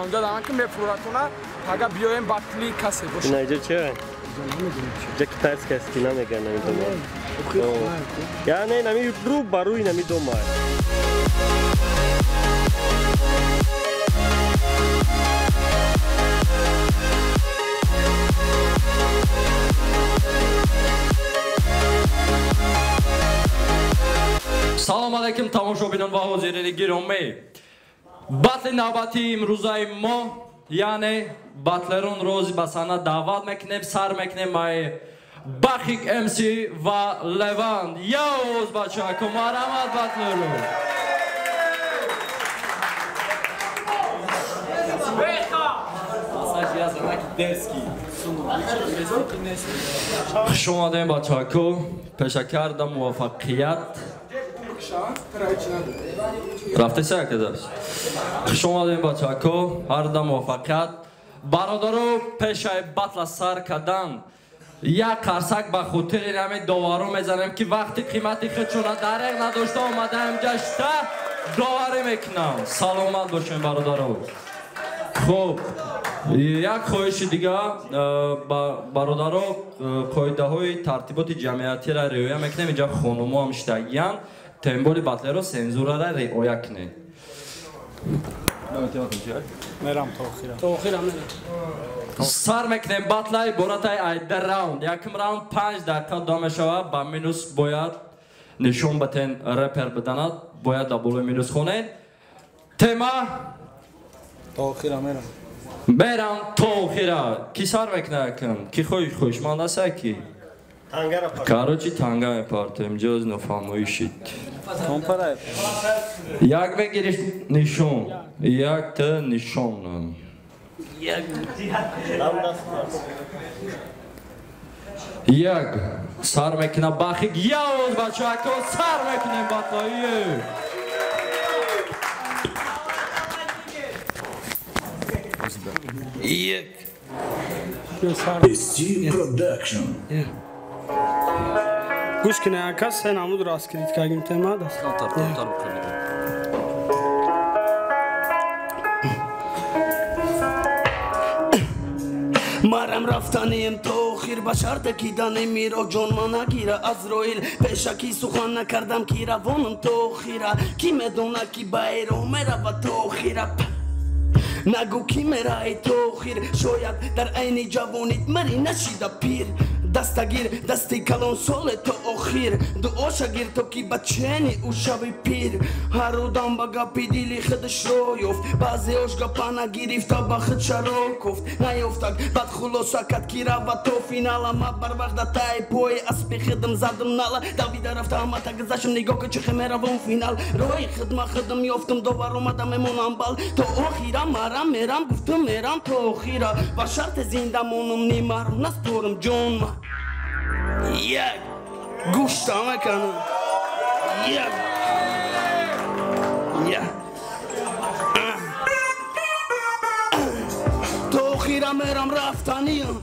اونجا دارن که مفروراتونا اگه بیایم باطلی کسی باشه. اینجا چه؟ اینجا که ترس کسی نمیگن نمیدونم. یعنی نمی رو باروی نمیدونم. سلام علیکم تماشابینان و حاضرین گرامی. بطل نوبتی امروزای ما یعنی بطلرون روز به صحنه دعوت میکنیم سر میکنیم مای بخیک امسی و لوند یوز بچه ها مرحمت بطلرون شما دیم بچه ها که پیشه کردم موفقیت رفته سه که داشت شما دیم بچه ها که هر دم موفقیت برادرو پیشه بطل سر کردن یک قرصک به خاطر همین داورو میزنم که وقتی قیمتی خودشون دریغ نداشته آمده اینجا شده داوری میکنم سلامت باشین برادرو خوب یک خواهش دیگه برادرو قاعده های ترتیبات جمعیتی را رعایت میکنیم اینجا خانوما هم شدگیان تنبولی بطله رو سنزوره را رعایت کنیم میرم تاخیرم سر میکنیم بطله براتای ایده راوند یکم راوند 5 دقیقه دامه شود با مینوس باید نشون بتین رپر بدند باید دبولوی مینوس خونین تیما تاخیرم میرم تاخیره کی سر میکنه کم کی خوش مانده سکی کاروچی تنگه پارت امجاز نفهمویشید یک بگیریش نشون یک تا نشون یک سر میکنه بخیق یوز بچه اکو سر میکنه بطلایی یک گوش کنه کس سه نمود راست کرید که اگه تیما دست مرم رفتنیم تو خیر بشر دکیدن میرا جون ما نگیره از رویل پیشکی سخن نکردم کی روانم تو خیره کی میدونه کی بایرو میره و تو خیره نگو کی میره ای تو خیر شاید در عین جوانیت مری نشیده پیر دستگیر دستی کلان سال تو آخیر دعاشا گیر تو کی بچینی او شبی پیر هر رودم با گپی دیلی خودش رو یفت بعضی اوش گپا نگیریفتا با خودش رو کفت نیفتک بد خلوصا کد کی را و تو فینالا ما بر وقت تای پوی اسبی خدم زدم نالا دویده رفته اما تا گذاشم نگاه که چه خمه روم فینال روی خدم یفتم دوبار اومدم امونم بال تو آخیرم مرم میرم گفتم میرم تو آخیرم با شرط زنده مونم نیمارم نسپورم جون ما یک گوشت میکنم تو خیرم میرم رفتنیم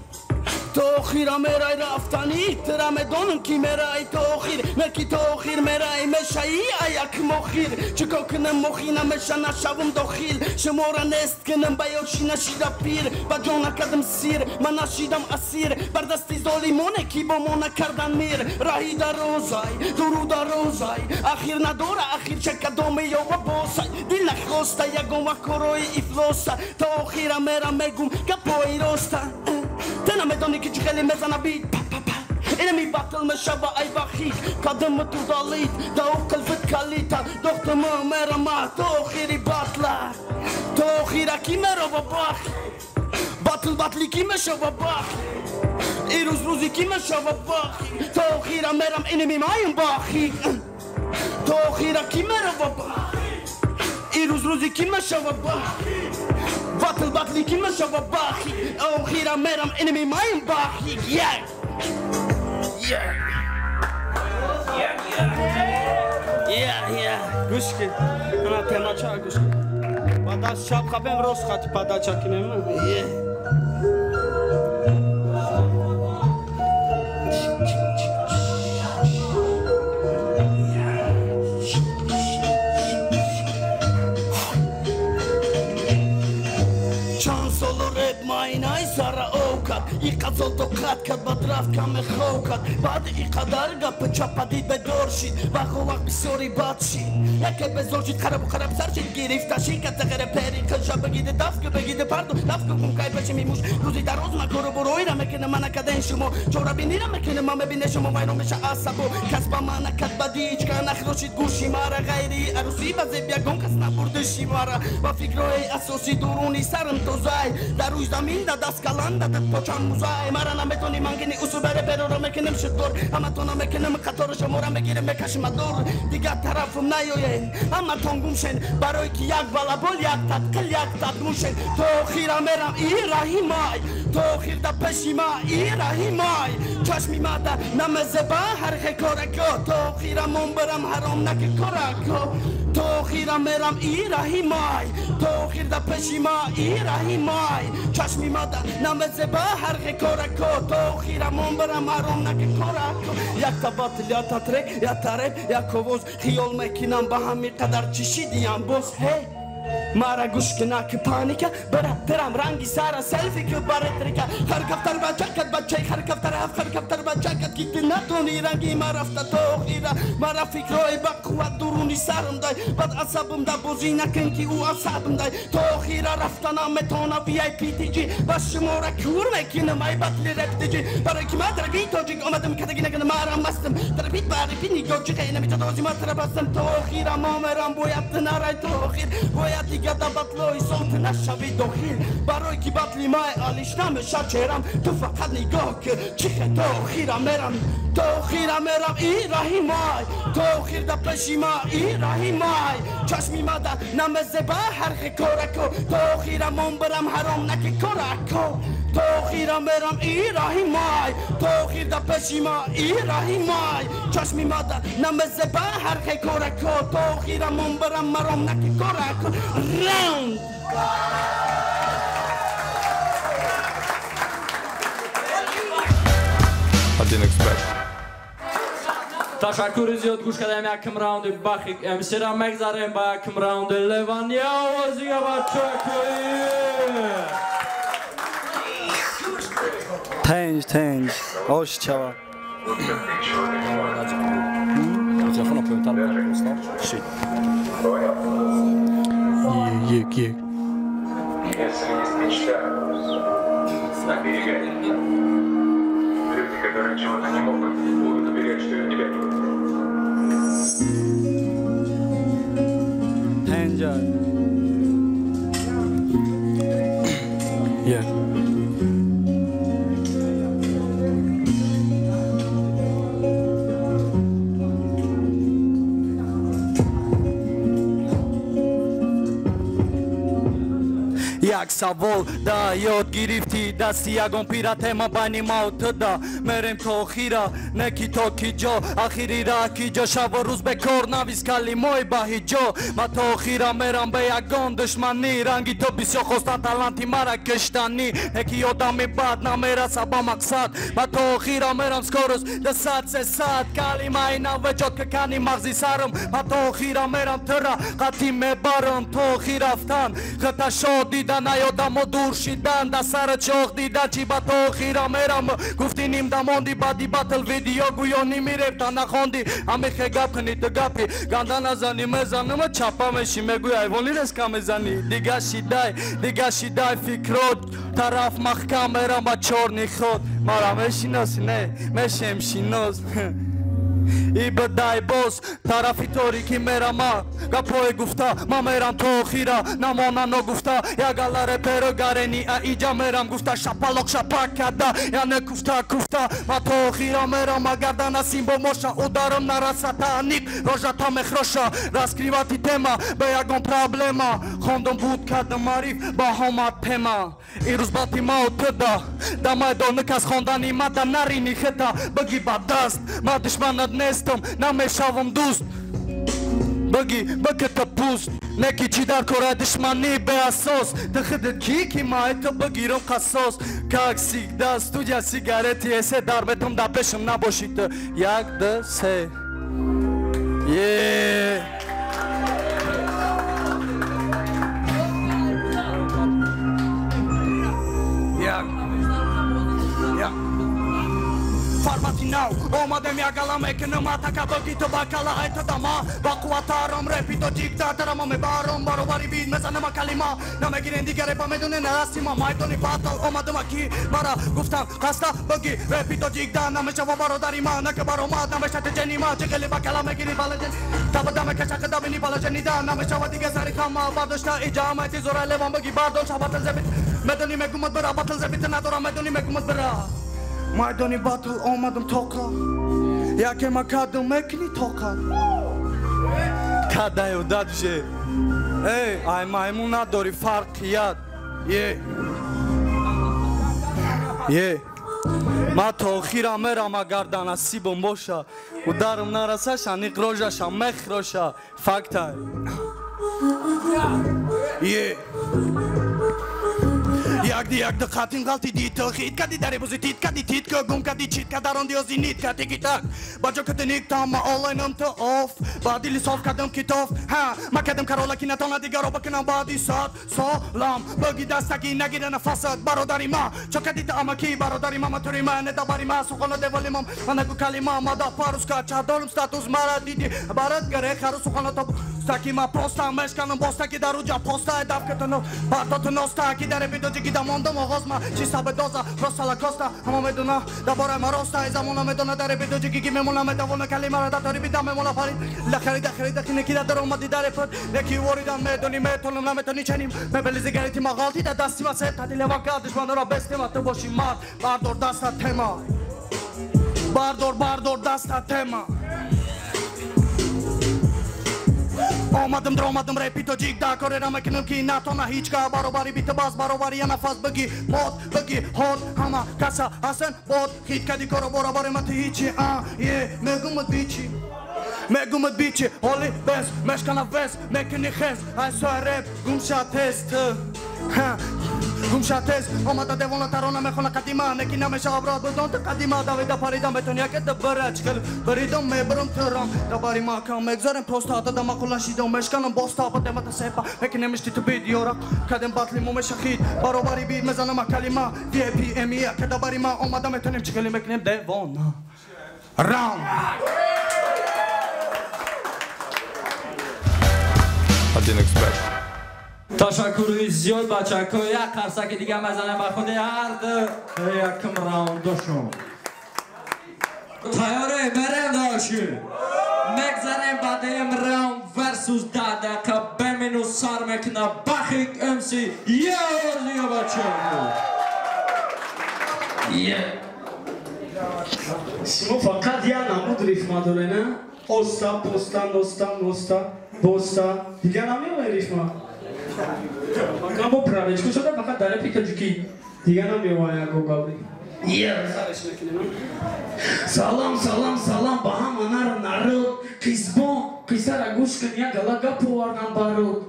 تو خیرم میرای رفتنی ترم دونم کی میرای تو خیر مکی تو خیر میرای میشایی یک مخیر چکا کنم مخی نمیشه نشوم داخل شما را نست کنم بیاشی نشیده پیر با جان کدم سیر من نشیدم اسیر بر دستی ظالمونه کی با ما نکردن میر راهی در روزای درو در روزای اخیر نداره اخیر چکا دومی یا و باسای دل نخواسته یکم و کروی افلوسه تا خیرم میرم میگم کپایی روسته تنها میدانی که چی خیلی میزنه بیت اینه می بطل میشه و ای بخیق قدم تو دالید دا او قلبت کلیتا دختم میرم تو خیری بطله تو خیره کی میره و بخی بطلی کی میشه و بخی ای روزی کی میشه و بخی تو خیره میرم اینه می مایم بخی تو خیره کی میره و بخی ای روزی کی میشه و بخی بطلی کی میشه و بخی او خیره میرم اینه می مایم بخی گوش کن انا تیما چه گوش کن با دست شب خبیم روز خطی پادا چکنیم Чан соло рэп майнай сара окат И қазол то қаткат бадрав каме хокат Бад и қадарга пчапади бедоршид Ваховах бисори бадшид Яке безоршид харабу хараб саршид Гирифташи катагере пери Кыжа бегиде давка бегиде парду Давка кункай печи мимуш Рузи дароз макоро бороира мекене мана каден шумо Чора бинира мекене маме бине шумо Вайно меша асабо Касба мана катба дичка Нахрошид гуши мара Гайри аруси базе бягон кас набурдыши мара Ва фикрои асоси дуруни сарм тозай Даруш даминда даскаланда дат почан музай Мара наметони мангини усу бере беро мекенем шидгор Ама тона мекенем қатор шамора мегирем мекашим адор Дига тарафым наёен Ама тонгум шен Барой ки як балабол як тат кыл як тат мушен То хира мерам ирахимай То хирда пешима ирахимай Чашми мада намезеба хархе корако То хира монберам харом наке корако То хира мерам ирахимай То хирда пешима ирахимай Чашми мада намезеба хархе корако То хира монберам харом наке корако Як та батл я та трек я та реп я ковоз Хиол мекинам ба ҳами қадар чишидиям боз Hey Mara gushkina ki panika Berat teram rangi sara selfie ki baretrika Har kaftar ba jakat bachai Har kaftar haf har kaftar ba jakat Kiti natoni rangi marafta tohira Mara fikroi ba kuat duruni sarımday Bad asabımda bozina kenki u asabımday Tohira raftana metona VIP tici Başım ora kur mekinim ay batli reptici Para kima dragi tojik Omadım kadagine gana maram bastım Drabit bari pini gocik Eyne mita dozima trabastım Tohira mameram boyattın aray tohir Boyat Gada batloi solt nashavi dohir Baroi ki batli mai alishname shacheram Tu faqat nigoh kir chikhe tohira meram Tohira meram irahimai Tohir da peshima irahimai Chashmi mada namezeba harkhe korako Tohira monberam harom nake korako Tohira meram irahimai Tohir da peshima irahimai Chashmi mada namezeba harkhe korako Tohira monberam marom nake korako Round I didn't expect. تشکر زیاد گوش کردیم یکم راوند بخی امسیرا مگذاریم با یکم راوند لیوانی آوازی با چکوی تنج آش چوا Телефон apoientar para postar. Shit. Е. Если есть мечта, оберегай. Люди, которые чего-то не могут, будут уверять, что и у тебя не будет. Тенджа Е. Як савол да ёд гирифти дасти ягон пиратема байни мау тда мерем то хира неки то ки ҷо ахири ра ки ҷо шаву рӯз бекор навискали мой ба ҳиҷо ма то хира мерам ба ягон душманӣ ранги то бисёр хостан таланти мара киштанӣ неки одами бад намераса ба мақсад ма то хира мерам скорус да сад се сад калимаи навеҷод какани мағзи сарам ма то хира мерам тра қатӣ мебарам то хи рафтан хата шод дидан наёдаму дур шидан да сара чоғ дидан чи ба то хира мерам гуфти ним дамонди бади батл видео гӯё нимиребта нахонди амихе гап кунӣ ту гапи ганда назани мезанама чапа меши мегӯй айвони реска мезанӣ дига шидай фикрот тараф маҳкам мерам ба чорни ход мара мешиноси не мешем шинос ибадай боз тарафи торики мерама гапое гуфта ма мерам то хира намона ногуфта ягаларе перо гарени а иҷа мерам гуфта шапалок шапак карда яне куфта ма то хира мерам агарда насим бо моша ударам нарасата ник рожата мехроша раскривати тема ба ягон проблема хондон буд кардам мариф ба ҳомад тема ирӯз бати мау тда да майдони кас хондани мада нарини хета баги ба даст ма душманат нестам намешавам дӯст баги баката пуст неки чӣ дар кора душманӣ беасос да худат ки маето багирам қассос как всегда студия сигарети эсе дар метам да пешам набошид як д се now Omade miagala mekene mataka bagi to bakala aita dama Bakuataram repito dictator me barom barobari bid mezanema kalima Namegiren digare ba medune narasima maidoni batal omade maki Mara guftam hasta bagi repito dicta nameshava barodarima Nake baroma nameshate jenima Jekele bakala megiri balajen Tabadame kachaka bini balajenida Nameshava dige sari kama Bardoshta ijama iti zora levan bagi bardon shabatel zebit Medoni megumat bera batel zebit nadora medoni megumat bera Maidoni batel omadım toka Yake makadım mekni toka Kadayo dadje Ey ay maymuna dori farkiyat Ye Ma tokhira mera magardana sibon bosha Udarım narasa şanik roja şa mekh roja Faktay Ye Yak de khatin galti dit khit kadi dare buzitit kadi tit ko gum kadi chit kadaron diozi nit kati gitak bajo ketenik tam online to off badili sof kadam kitof ha makadam karola kinatona digaro bakna badi sat salam bagi dastaki nagirana fasad barodari ma chokadi ta amaki barodari ma maturi ma ne dabari ma suqona devali mam anaku kalima mada paruska chadolum status mara didi barat gare kharu suqona to staki ma prosta meshkanam bostaki daruja posta davketano batotno staki dare bidoji Mondom ogozma chista bedoza rosa la costa amo meduna da bora marosta ezamona meduna dare bidoji gigi memona medavona kalima da tori bidame mola pari la kharida kinekida daro madi dare pot neki woridan medoni metolum la metoni chenim mebelizi geriti magalti da dastima set hadi levaka düşmanlara bestima to boshi mar bardor dasta tema bardor dasta tema Omadım dromadım repito jigda korera mekinum ki natona hichka barobari bitabaz barobari yanafaz bagi mod bagi hot hama kasa hasen bot hit kadi koro barobari mati hichi ye megumad bichi holy best meshkana vest mekini khes I saw rap gumsha test gumsha test omada devona tarona mekhona kadima nekina meshabra budon ta kadima davida parida betonia ke da barach kal baridom me brum tram da bari ma kam megzaren prosta da makulashi do meshkanam bosta pa temata sepa mekine mishti to bidiora kadem batli mo meshkhid barobari bid mezana ma kalima vip emia ke da bari ma omada metonim chikeli mekine devona round I didn't expect. تشکر زیاد بچه‌ها یک قرصک دیگه بزنم با خود هر یکم راوندشون تیاره بریم داشتیم مگذاریم بعدیم راوند ورسوس 10 دقیقه بمینو سر میکنه بخیک امسی یه ورزیه بچه‌ها شما فقط یه نمود ریتم داره نه؟ اوستا Bosta, دیگه نمی‌آوری ریتم. کامو پراویچ شده فقط داره پیکا جوکی دیگه نمی‌آوری گوگاوی. سلام با هم نارد قیزبون قیزارا گوش کنیا گلاگا پوارنم بارود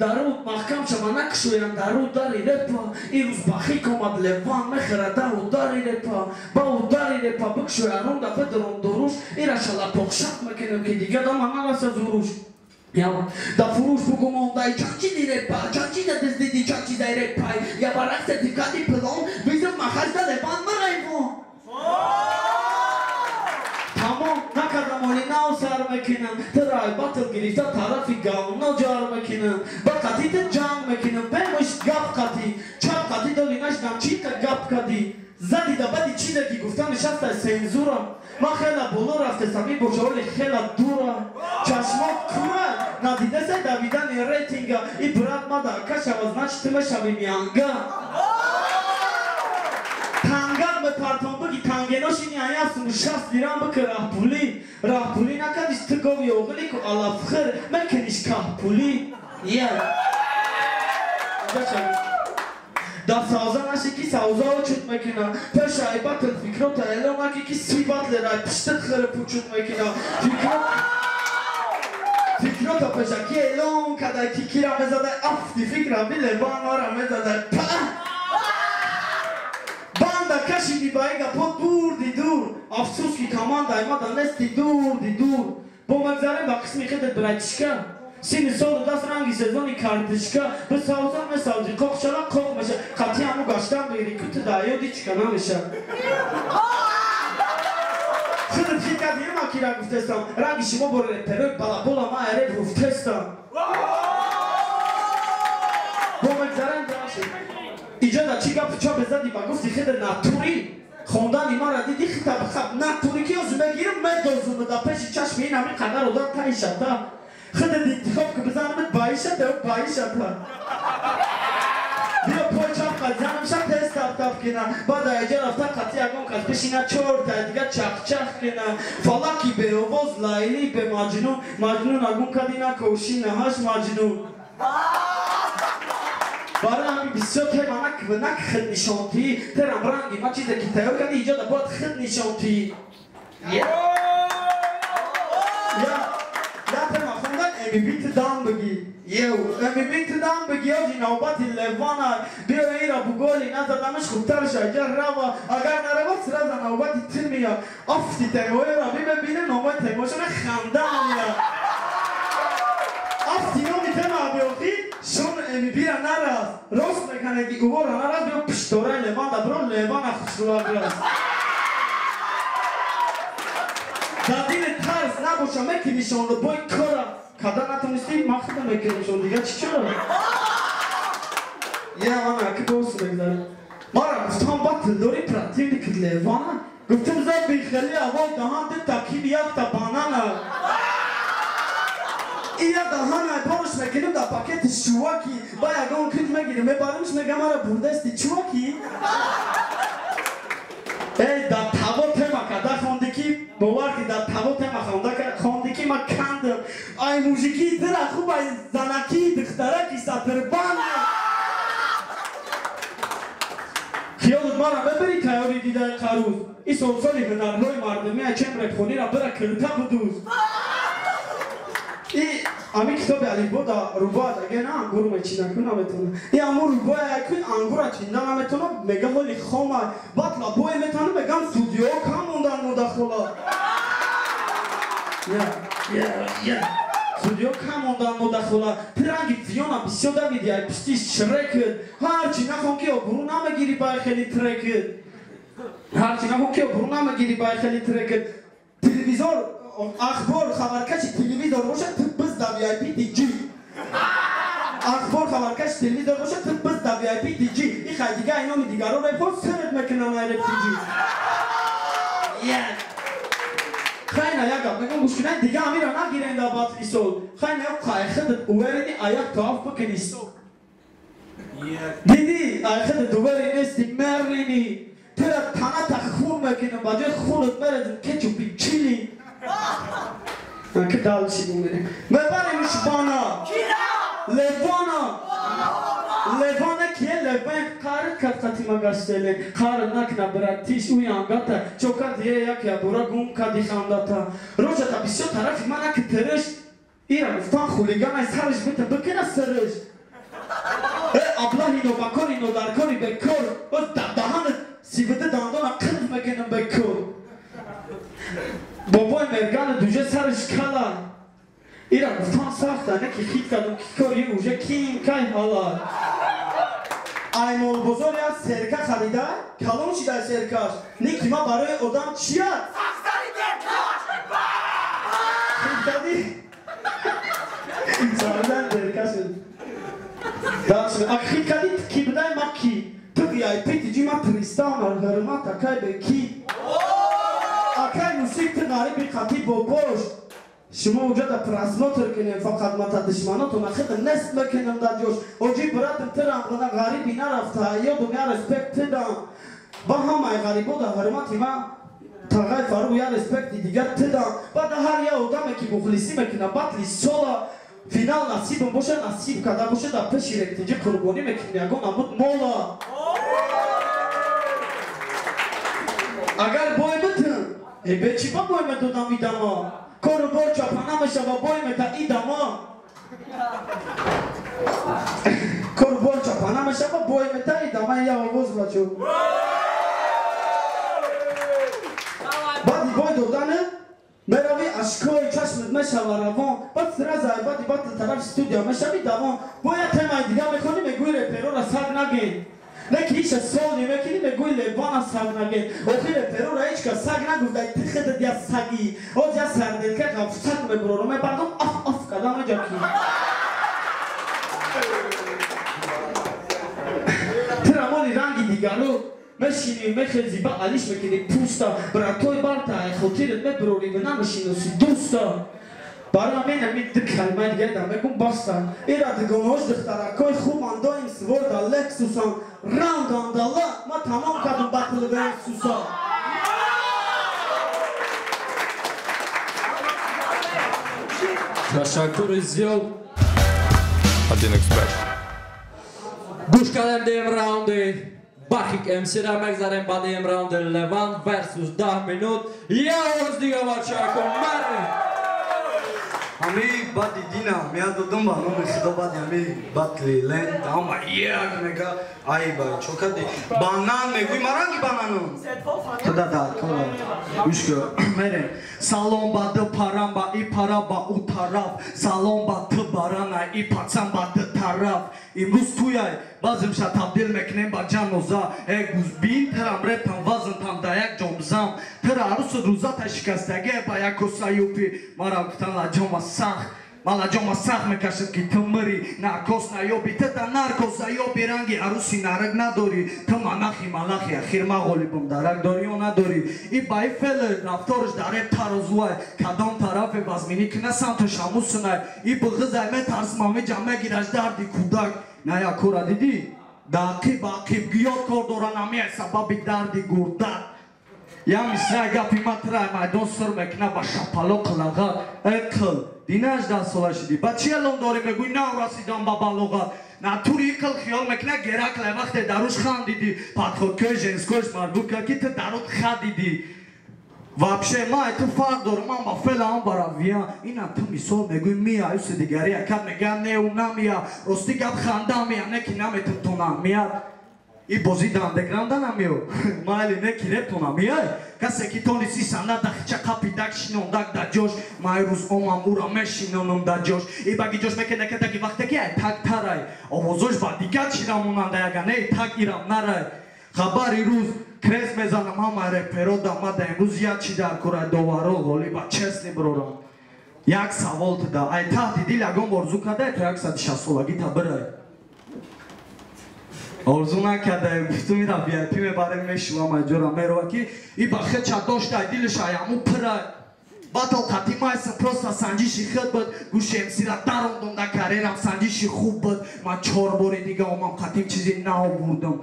даруд маҳкам шава накушоям даруд дари репа ин рӯз ба хик омад леван мехӯрада удари репа ба удари репа бикушоярон дафа дуруш ира шалапоқшат мекунем ки дига дама нараса зуруш да фурӯш бугумондай чачиди репа чачида диздиди чачидай репай я барақсе дикади плон визм махазда леван марайвон Tamam, ne kadar molina o sarmakinam, teray batıl girişte tarafı gavno jarmakinam, bakati de can mekinam, bemiş gap kati, çap kati de linaş namçita gap kati, zadi da badi çiğde ki guftan nişasta senzura, ma xela bolo rafte sami boşaoli xela dura, çaşmak kura, nadide se Davidan ratinga, i bratma da kaşava znači tıma şavim yanga. Tangar mı parton bagi tangenoşini ayasın şans liran bakı rahpuli nakadiş tıkovi oğli ko alafkhır mekeniş kahpuli ya da sazan aşiki sauza uçut mekina peşay batıl fikrota elonaki ki sivatleray piştet kırıp uçut mekina fikrota peşaki elon kadar ki kira mezade afti fikra bile banara mezade Kaşidi bayga pot dur afsus ki komanda aymadan nesti dur bu manzara bak kısmı kadar bırakışka seni sonra das rangi sezoni kartışka bu savzan ve savcı kokşala kokmaşa katiyamu gaçtan beri kötü dayo di çıkanamışa خودت خیلی کردی ما کی را گفتستم رنگ شما برو رپروی بالا ما اره گفتستم با مگذرن داشت اینجا دا چی گفت چا بزدی با گفتی خیلی ناتوری خوندن ما را دیدی خیلی بخب ناتوری که از بگیرم مدازم دا پیش چشم این همین قدر رو دار تایی شد خیلی دیدی خوب که بزنمت بایی شد و بایی شد بیا پوچم قدرم شد تست تاپ کنم بعد ایجا رفتا قطعی اگون کس بشینه چورت دیگه چخ کنم فلاکی به اووز لایلی به مجنون اگون کدی نکوشی نهاش مجنون برای همین بسیار تیما نک خد نشانتی ترم رنگی ما چیزی که تیار کنی ایجا باید خد نشانتی یا ترم خوندن امی بیت دام بگی امی بیت دام بگی آجی نوبتی لیوانا بیا ای را بگولی نزدمش خوبتر شد اگر نروا سرازا نوبتی تر میاد افتی تیموی را ببینه نوبت تیموشونه خندن میاد افتی نومی تیما بیوخی شون امی بیرا نرس راست بکنه که اوور نرس بیا پشتوره لیوان دا برو لیوان خسروا گرست دادین ترس نباشم مکنیشون رو بای کارم کدا نتونستی ما خدا مکنیشون دیگه چی شد؟ یه آنها که دوست بگذارم ما را گفتم باطل داری پراتیلی کد لیوانه گفتم زد بیخلی اوای دهان دید تاکی بیاد تا بانانه ایا دهانه پاش مکنیم دا پاکت شواکی باید اون کد مگیریم ببارمش مگه ما را بردستی چواکی ای دا تابو تیما کدا خوندکی باورکی دا تابو تیما خوندکی ما کندم ای موزیکی درا خوب ای زنکی دخترکی ساتربان خیالت ما را ببری تیاری دیده قروز ای سلسلی هنرهای مردمی چم رکخونی را برا کرتا بدوز ای امی کتاب علیبو دا روباد اگه نه انگور میچینه کنه میتونه ای امور روبای اکن انگور چیندن میتونه میگه ولی خومه باطلا بوی میتونه میگم استودیو کم موندن مداخلا یا استودیو کم موندن مداخلا پرنگی زیانا بسیار دویدی ای پشتیش شرکت هرچی نخون که برو نمگیری بای خیلی ترکت هرچی نخون که برو نمگیری بای خیلی ترکت تلویزور اخبار خبرکش تلویزور باشه تو بس دا وی آی پی دی جی اخبار خبرکش تلویزور باشه تو بس دا وی آی پی دی جی این خیلی دیگه اینا می دیگه رو رفت سرت میکنن ای رفت دی جی خیلی یکم بگم گوش کنن دیگه همی را نگیرن دا باطلی سول خیلی یک قایخد اووردی ایک تاف بکنی سول دیدی ایخد دوباره نیستی مرینی ترا تنه تخون میکنم باجه خونت برزن کچوپی چیلی که دالچی بومینه ببریمش بانا لیوانا کیه لیوان قارت کت ما گشتلین قارت نکنه برد تیش اوی انگاتا چوکا دیه یکی بورا گوم کدی خانداتا روشا تا بسیار طرفی من اکی ترش ایرا گفتان خولیگان ای سرش بیتا بکنه سرش ابلا اینو بکن اینو درکانی بکر دهانت سیبته داندانا قلب مکنم بکر بابای مرگان دوژه سرش کلا ایرا گفتان ساخته نکی خیت کدوم کی کاری اوژه کیم کای حالا ای مول بزرگ از سرکه خریده کلام چی در سرکش نیکی ما برای ادام چیه؟ ساختاری درکاش خیت دادی؟ ساردن درکاش داشت خیت کدی کی بدای ما کی تو بیای پیتی جی ما پریستان هرما تکای به کی اکای موسیقی غریبی خطیب و بوش شما اونجا دا پراسموتر کنیم فقط ما تا دشمناتون خیلی نست بکنیم دا جوش اوجی براتم ترم غنا غریبی نرفته یا دنیا رسپکت تدام با همه غریبو دا هرماتی ما تغییر فارو یا رسپکت دیگر تدام بعد هر یا آدمی که مخلصی میکنه باطلی سولا فینال نصیبم باشه نصیب کده باشه دا پشی رکتیجی قربانی میکنه یکون امود مولا اگر بای بتن ای به چی با بای مدودم ایداما کارو بار چاپانه میشه و بای متا ایداما کارو بار چاپانه میشه و بای متا ایداما یا آواز بچو بعدی بای دودنه مروی اشکای چشمت میشه و روان بعد سرزای بعد طرف استودیو میشه می دوان باید تیمای دیگه میکنی میگوی رپیرو را سر نگین Neki isha soli, mekini me gui levana sagnage. Okhire perura ichka sagna gudai tikhete dia sagi. O dia sardel ke gafsak me broro me pardon af kadam jaki. Tramoli rangi digalo. Meshini mekhezi ba alish mekini pusta. Bratoy barta khotire me brori vena meshino si dusta. Bara mena mit kalman gedam mekum bastan. Irad gonosh dkhtarakoi khumando in svorda Lexusan round on the lot. Ma tamam kadam battle Lexusa. Teşekkür ediyorum. Один експерт. Guşkanım deyim roundu. Bakik emsira megzarem badeyim roundu. Levan versus 10 minut. Yavuz diye maçako. Mari. Ami badi dina miado dumba no me khidobadi ami batli len ama yak mega ay ba chokadi banan me gui marangi bananu da kola ushko mere salon badı paramba I paraba u taraf salon badı barana I patsamba dı taraf imruz tuyay bazım şa tabdil meknem ba canoza e guzbin teram reptan vazın tam dayak jomzam tera arusu ruza tashikastage ba yakosayupi maraktan la joma sah Mala joma sah me kashit ki tmri narkos na yobi teta narkos na yobi rangi arusi narag nadori tma nakhi malachi akhir ma golibum darag dori ona dori I bai fele raftorsh dare tarozua kadam taraf bazmini knasan to shamusna I bghzay me tarsmame jame giraj dardi kudak naya kora didi daqi baqib giyot kordoranami sababi dardi gurdat Ya misraga pimatra ma dostor mekna ba shapalo qlaga ekl dinaj da solashidi bachialon dori megui na rasidan babaloga naturi ekl khiyal mekna gerak la vaqt darush khan didi patxo ke jenskosh marbuka kit darut khadidi Вообще ма это фактор мама фелан баравия ина ты мисол megui mia use digari akad megan ne unamia rostigab khandamia neki namet tonamia I bozidan de grandanamio mali neki reptonamia kase kitoni si sana da khicha kapidak shinon dak da josh mayruz omamura meshinon da josh I bagi josh mekene ketaki vaqte ki ay tak taray ovozosh badikat shiramunan da yagane tak iram naray khabari ruz kres mezanam hamare peroda mada emruz yachi dar kora dovaro goliba chesni broram yak savolt da ay tahdi dilagom orzukada to yak sat shasolagi tabray Orzuna kada guftu mira VIP me bare me shua majora mero ki I bakhe chadoshta dil shayamu pra Bato katima esa prosta sanjishi khadbat gushem sira darondom da kareram sanjishi khubbat ma chorbori diga omam katim chizi nao burdam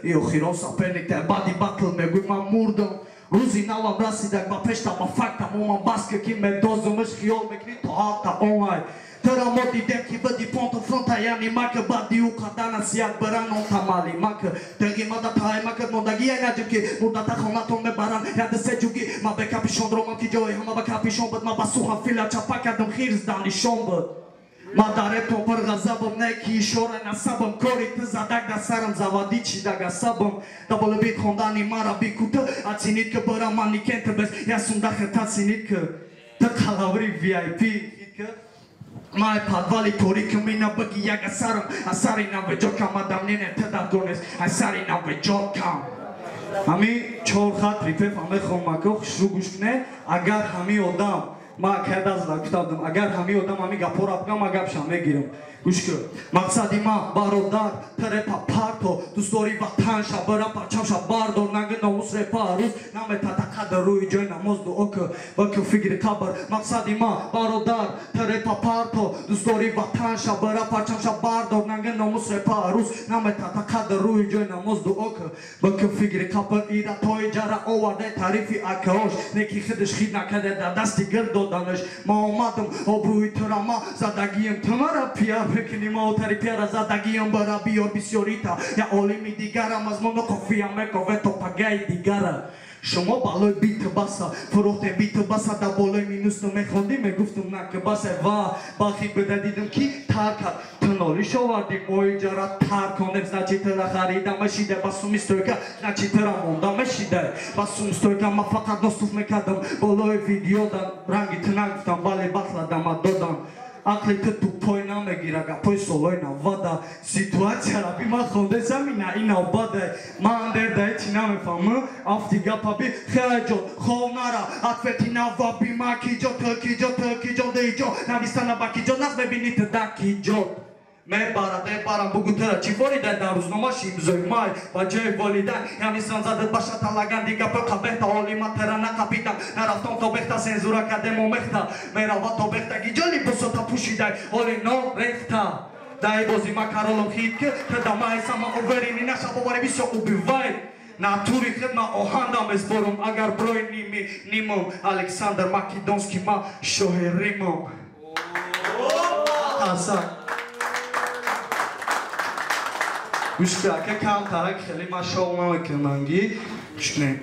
io khiron sapernik te badi battle me gui ma murdam Ruzi nalam rasidak ba peshta ma fakta momam baske ki me dozum ish khiyol mekni to hafta online Tera modi dem ki badi ponto fronta yani maka badi u kadana siyak baran on tamali maka Tegi mada tahay maka moda giya najib ki Murda ta khona ton me baran yad se jugi Ma be kapishon droman ki joy hama ba kapishon bad ma basuha fila chapaka dam khirz dani shombad Ma dare to par gazabam neki ishora nasabam kori te zadak da saram zavadichi da gasabam Da bole bit khondani mara bikuta Atsinit ke bara mani kente bez Yasun da kheta sinit ke Ta khalavri VIP Mai padvali tori kumina bagi yaga saram Asari na ve jokam adam nene teda dones Asari na ve jokam Ami chor khat ripef ame khomako khshugushne agar hami odam Ma kerdaz la kutabdam agar hami odam ami gaporabgam agab shame giram Gushko maqsadi ma barodar terepa parto dustori vatan shabara parcham shabardor nange namus reparus name tatakada rui joy namoz do ok bakyo figre kabar maqsadi ma barodar terepa parto dustori vatan shabara parcham shabardor nange namus reparus name tatakada rui joy namoz do ok bakyo figre kabar ira toy jara ovade tarifi akaosh neki khidish khid nakade da dasti gerdo danish ma omadam obrui terama zadagiem tamara pia Pekini mautari piara zadagiyam bara bior bisiorita Ya olimi digara mazmono kofia meko veto pagai digara Shoma baloi bit basa Forote bit basa da boloi minus no me khondi me guftum na ke basa va Bakhit bedadidim ki tarkat Tnori shovardi moi jara tar konem Znači tera kharida meshide basum istoyka Znači tera monda meshide Basum istoyka ma fakat nostuf mekadam Boloi videodan rangi tnagftam Bale batla dama dodam Aqlite tu poina megira gapoi soloina vada situația la prima khondesa mina ina obade mander da etiname famă afti gapabi khajot khonara atvetina vabi makijot dejo navistana bakijot nas bebinit dakijot me bara bugutera chifori da daruznoma shimzoi mai bajei volidan yamisranzade bashata lagandi gapo kabeta oli materana kapitan narafton tobekta senzura kademo mekta merava tobekta gijoli busota pushidai oli no rekta dai bozi makarolom hitke da mai sama overini nasha bovare biso ubivai Naturi khedma ohanda mesborum agar broi nimom Alexander Makedonski ma shoherimom asa Uşkaka kantarak xelima şovma mekanangi şne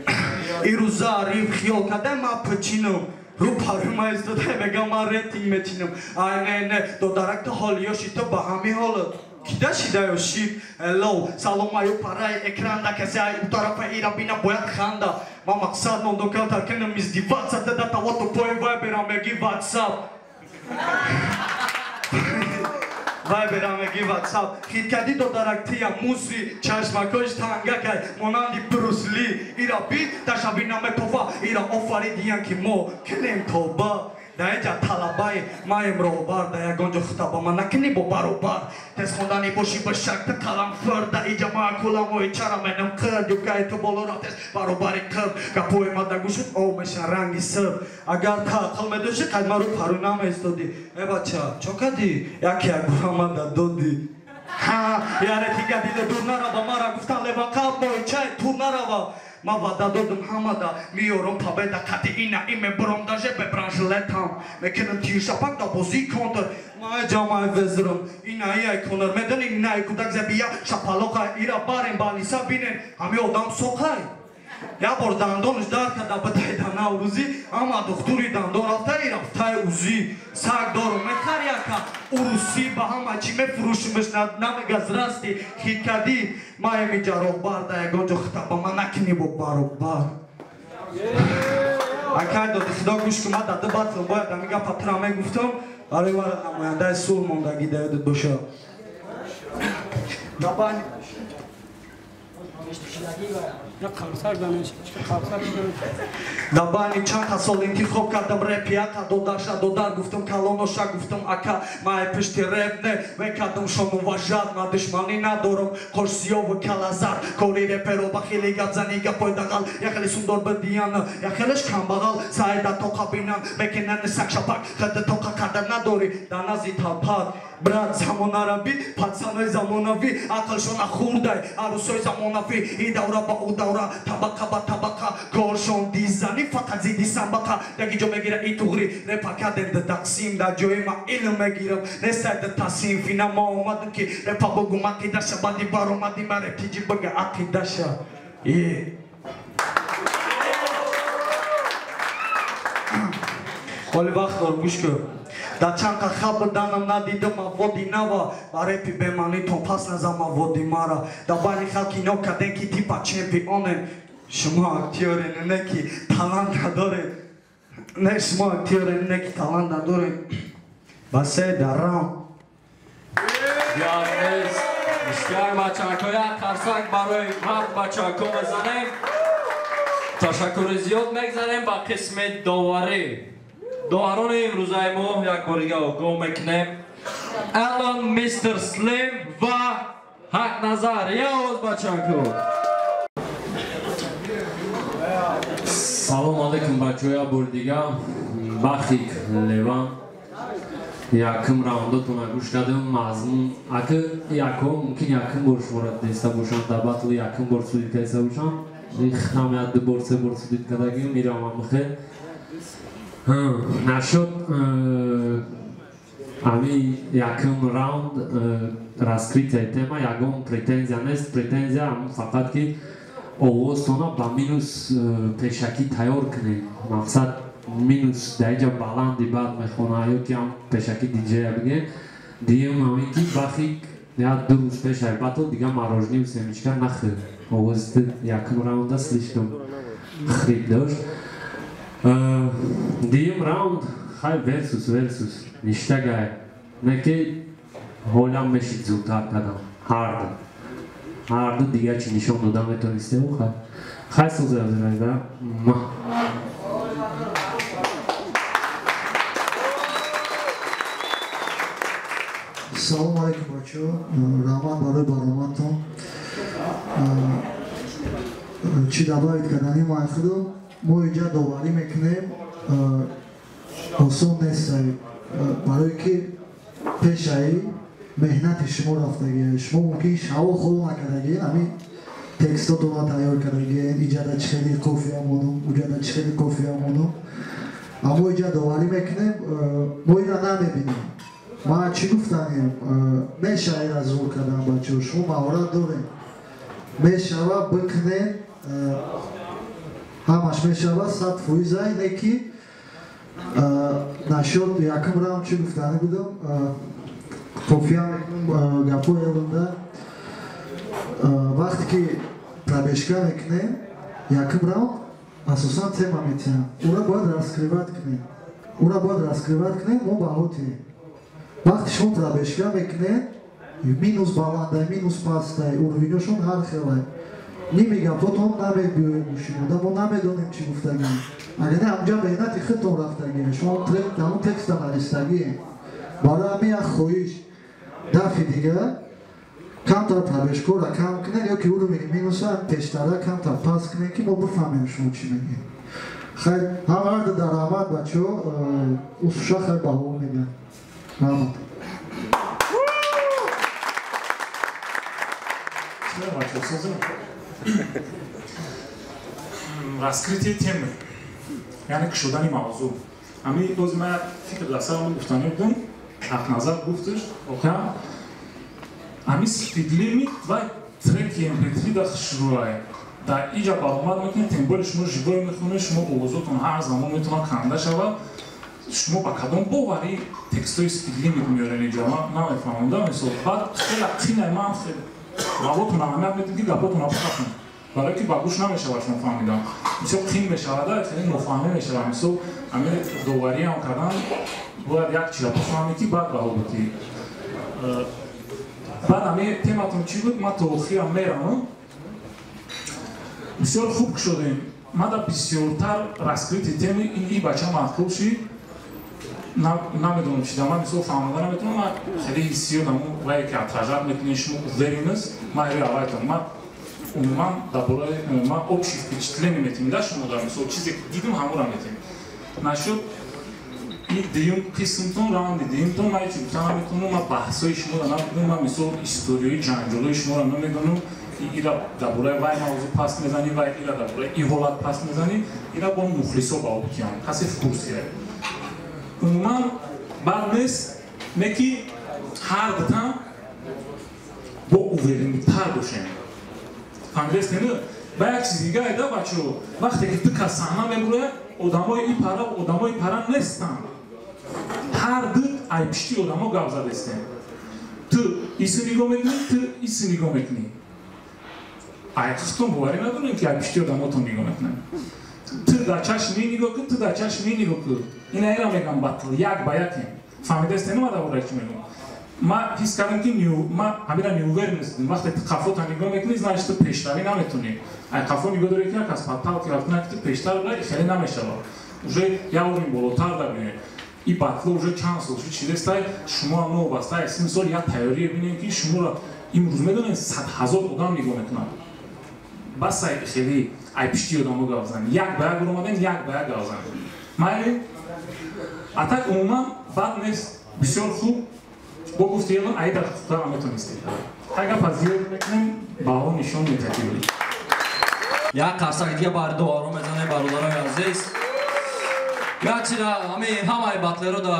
iruza riv xiyol kadema pachino ruparuma istoda megama rating metinum ayne dodarak da holiyoshi to bahami holo Kida shidayoshi hello salomayo paray ekranda kesay bu tarafa irabina boyat khanda ma maqsad non dokantar kenem izdi WhatsApp da tawato poe Viber amegi WhatsApp Viber amegi WhatsApp Hitkadi dodaraktia musri chashmakosh tangakay monandi Bruce Lee irabi tashabina metova ira ofari diyan ki mo kenem toba Daeja talabai maim robar daya gonjo khutaba manakni bo barobar tes khondani boshi bashak talam farda ijama kulamo ichara menam khad yukai to bolorates barobari khab kapoe madagusut o mesharangi sab agar tha khalmedoshi kalmaru farunam estodi e bacha chokadi yake agramada dodi ha yare tigadi de turnara ba mara guftan leba kabo chai turnara ba Ma vada dodum hamada miorom pabeda kati ina ime brom daje be branch letam me kenem ti shapak da bozi kontor ma jama vezrum ina ai konor meden ina ai kudak zabia shapaloka ira baren bani sabinen ami odam sokai ya bordan donuş dar kada batay dana uzi ama dokturi dan doralta ira tay uzi sag dorum mekhariaka urusi bahama chime furushmish name gazrasti hikadi Miami jarobar da gonjo khutaba manakni bo barobar Akado khida gush kuma da batlo boya da miga patrame guftom ale var ama da sul monda gidevdi boşa Dabani Dabani çanta sol intikop kardam repiyata dodar guftum kalonosha guftum aka mai pishti repne ve kadum shomu vajad ma dishmani nadorum khorsiyov kalazar kori repero bakhili gadzani gapoydagal yakhli sundor bediyan yakhlish kambagal saida toqabinan mekenan sakshapak khad toqa kadar nadori danazi talpat Brat zamonarabi patsanay zamonavi aqlshona khurday arusoy zamonavi idavra ba udavra tabaka gorshon dizani fatazidi sambaka dagi jo megira itugri repakaden da taksim da joema ilm megiram nesad tasim fina ma omadum ki repabogu makidasha bandi baromadi mare tiji baga akidasha Oli vaxtor gushko Da chanka khab danam nadidam vodinava barepi bemani topas nazama vodimara da bani khalki no kadenki tipa championen shuma aktyoren neki talent dore ne shuma aktyoren neki talent dore base daram Yarnes Mishkar Machakoya qarsak baroy Mark Machako bezanem Tashakkur ziyod megzanем ba qismet dovare Doaron imruzai mo yak boriga go meknem Alon Mr. Slim va Haq Nazar Yoz Bachako Salam alaikum bachoya bordiga Bakhik Levan Yakım raunda tuna gush kadım mazmun akı yakom mumkin yakım borç morad desta boshan dabatlı yakım borç dita boshan xamayat borç ditkadagim miramam mxe Насчет ами яким раунд раскрития тема ягон претензия нест претензия ам фақат ки овозтона ба минус пешакӣ тайёр кунед мақсад минус даиҷа баланди баъд мехона ё ки ам пешакӣ диҷея бигем диюм ҳамин ки бахи як ду рӯз пеш ай батл дига мороженое у семечка нахӯр овозити яким раунда слишком хрип дошт Диюм раунд хай versus ништагай Mekki Holland meşit zurtar kadam. Hardı diğer Çin nişan dodam ve turiste bu kadar. Hay sözü hazırlayda. Salam alaikum bacho. Rahman baroy baromaton. Чи добавить кадани майхудо мо инҷа доварӣ мекунем осон нест барое ки пешаи меҳнати шумо рафтагиен шумо мумкин шаво холо накардагиен ҳамин текстотонро тайёр кардагиен иҷада чӣ хели кофия монум уҷада чӣ хели кофия монум аммо инҷа доварӣ мекунем мо инро намебинем ман чӣ гуфтанем мешава ира зур кардан бачо шумо маҳорат дорем мешава бикунем ҳамаш мешава 100% айне ки нашод якум раунд чӣ гуфтанӣ будам кофия мекунем гапо елунда вақте ки пробежка мекунем якум раунд асосан тема метиҳам ура бояд раскриват кунем мо баҳотием вақте шумо пробежка мекунем минус баландай минус пастай урвиношон ҳар хелай ними гапотон намегӯем гӯшинода мо намедонем чӣ гуфтагием агар не ҳамҷа меҳнати худтон рафтагием шумо ҳамун текста навистагием барои ҳамин як хоҳиш дафъи дигар камтар пробежкора кам кунем ё ки урвини минуса пештара камтар пас кунем ки мо бифаҳмем шумо чӣ мегӯем хайр ҳамарда дар раҳмат бачо усуша хайр баҳо мегӯям раҳмат раскрытие темы яъне кушодани мавзӯъ ҳамин бози ман фикр дар сарам гуфтанӣ будам ҳақназар гуфташ воқеан ҳамин speed limit ва треки mp3 дар шурӯъае дар инҷа баромад мекунед тембори шумо живое мехонед шумо овозотон ҳар замон метавонад канда шавад шумо ба кадом боварӣ текстои speed limit меёред инҷа ман намефаҳмам да мисол баъд хела қинай ман ҳавотон аҳамият медем ки гапотон абхафон барое ки ба гӯш намешавад шумо фаҳмидан бисёр қин мешавада хеле нофаҳмӣ мешавад мисол ҳамин довариам кардан бояд як чиза фаҳмӣ ки баъд баҳо будӣ баъд ҳамин тематон чӣ буд ман то охирам меравам бисёр хуб кушодем ман дар бисёртар раскрити теми и бача матлуб шид намедонам чида ман мисол фаҳмида наметавонам ман хеле ҳиссиётам вае ки отражат мекунед шумо уверенность ман ҳери аввайтам ман умуман дар бораи ман общее впечатление метиҳем да шумо дар мисол чизе ки дидим ҳамонро метиҳем нашуд ин дуюм қисмтон раунди дуюмтон ман ҳечи гуфта наметавонам ман баҳсҳои шуморо намедонам ман мисол историёи ҷанҷолҳои шуморо намедонам ира дар бораи вай мавзӯъ паст мезанӣ вай ира дар бораи и ҳолат паст мезанӣ ира бо мухлисо баҳо бикиям касе фурсия умуман бад нест неки ҳар дутам бо уверенитар бошем фаҳмидестену ба як чизи дига айда бачо вақте ки ту кас саҳна мебурояд одамои пара нестанд ҳар ду айпишти одамо гап задестем ту ису нигоҳ мекунӣ ту ису нигоҳ мекунӣ айхтон боварӣ надорем ки айпишти одамотон нигоҳ мекунем ту дар чашми нигоҳ кун ту дар чашми нигоҳ кун ина ира мегам батл як ба якем фаҳмидестену ма дар бораи чӣ мегӯям ман ҳис кардам ки ман ҳамира неуверенность дидим вақте ту қафота нигоҳ мекунӣ значит ту пештравӣ наметунӣ ай қафо нигоҳ дорӣ ки як аз паталки рафтина ки ту пештар бирай хеле намешавад уже як орин болотар дабинед и батло уже чанд сол шуд чидестай шумо ҳам новобаста аст мисол як тайёрие бинем ки шуморо имрӯз медонед 100 000 одам нигоҳ мекунад басай хеле айпишти одамо гап занед як ба як омадем як ба як гап занед майли атак умуман бад нест бисёр хуб бо гуфти елон ай дар хутара метонистед агар пазиёр мекунем баҳо нишон метадӣ як қарсак дига бар дуоро мезанем бародарои азиз як чида ҳамин ҳамаи батлеро да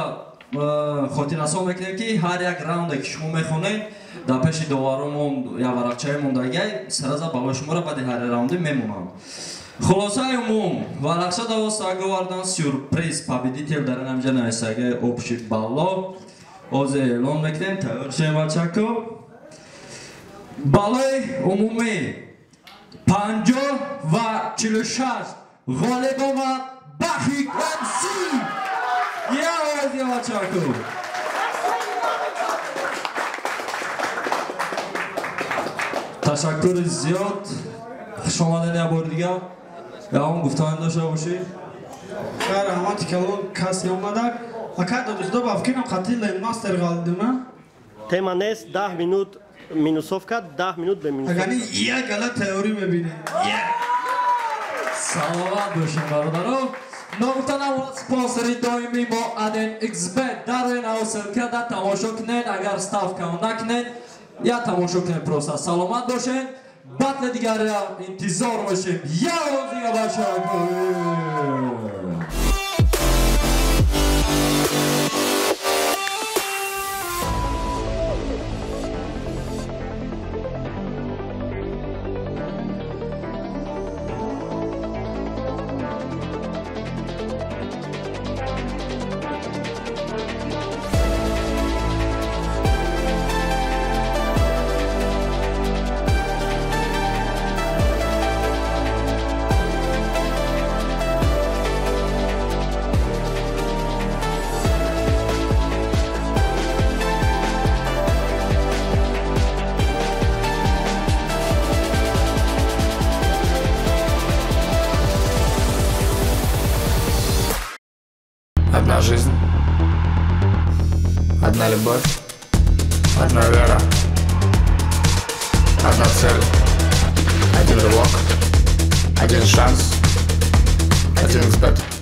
хотиррасон мекунем ки ҳар як раунде ки шумо мехонед дар пеши доваромон як варақчаи мондагиай сараза балои шуморо баъди ҳар раунде мемонам хулосаи умум варақча давостага говардан сюрприз победитель дар ин ҳамҷа нависагаи общий балло ҳозир эълон мекунем тайёр шавед бачако баллои умумӣ 50 ва 46 ғолиб омад Бахик МС! Я овози бачако! تشکر زیاد شما دنیا بردیگه یا اون گفتان داشته باشی خیر هماتی که الان کسی آمده اکر دوستا بافکینم خطیل ماستر قلدمه تема нест 10 минут минусовка 10 минут به минусовка اگر یک گله تئوری میبینه سلامت باشین برادرو نگفتن اول سپانسری دائمی با ادن XBet در این حاصل کرده تماشا کنین اگر ستافکا نکنین یا تماشا کنین پروسه سلامت باشین بطل دیگر انتظار باشیم یا روز دیگه بچه Одна жизнь, одна любовь, одна вера, одна цель, один рывок, один шанс, один XBet.